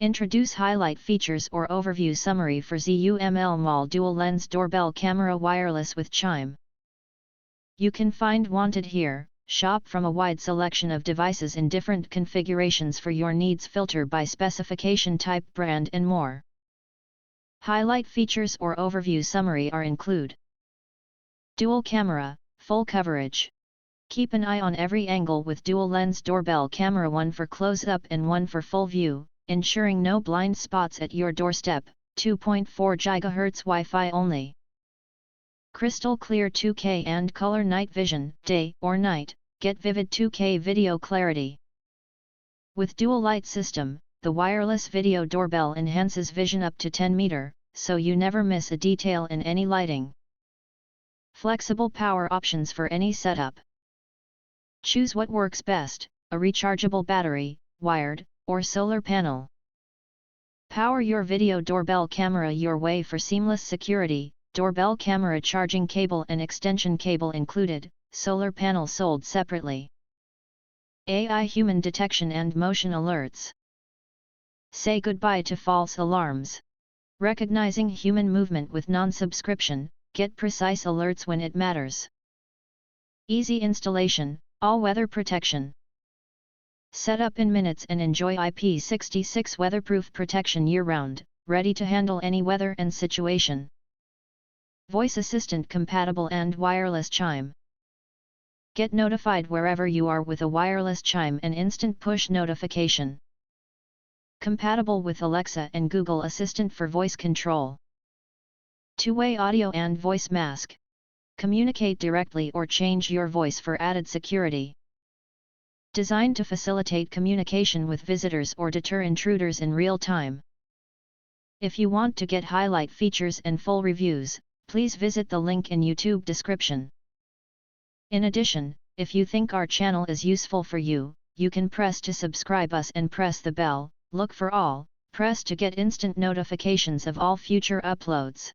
Introduce highlight features or overview summary for ZUMlMALL Dual Lens Doorbell Camera Wireless with Chime. You can find wanted here. Shop from a wide selection of devices in different configurations for your needs. Filter by specification, type, brand and more. Highlight features or overview summary are include: dual camera, full coverage. Keep an eye on every angle with dual lens doorbell camera, one for close-up and one for full view, ensuring no blind spots at your doorstep. 2.4 GHz Wi-Fi only. Crystal clear 2K and color night vision. Day or night, get vivid 2K video clarity. With dual light system, the wireless video doorbell enhances vision up to 10 meters, so you never miss a detail in any lighting. Flexible power options for any setup. Choose what works best, a rechargeable battery, wired, or solar panel. Power your video doorbell camera your way for seamless security. Doorbell camera charging cable and extension cable included, solar panel sold separately. AI human detection and motion alerts. Say goodbye to false alarms. Recognizing human movement with non-subscription, get precise alerts when it matters. Easy installation, all-weather protection. Set up in minutes and enjoy IP66 weatherproof protection year-round, ready to handle any weather and situation. Voice assistant compatible and wireless Chime. Get notified wherever you are with a wireless Chime and instant push notification. Compatible with Alexa and Google Assistant for voice control. Two-way audio and voice mask. Communicate directly or change your voice for added security. Designed to facilitate communication with visitors or deter intruders in real time. If you want to get highlight features and full reviews, please visit the link in YouTube description. In addition, if you think our channel is useful for you, you can press to subscribe us and press the bell. Look for all, press to get instant notifications of all future uploads.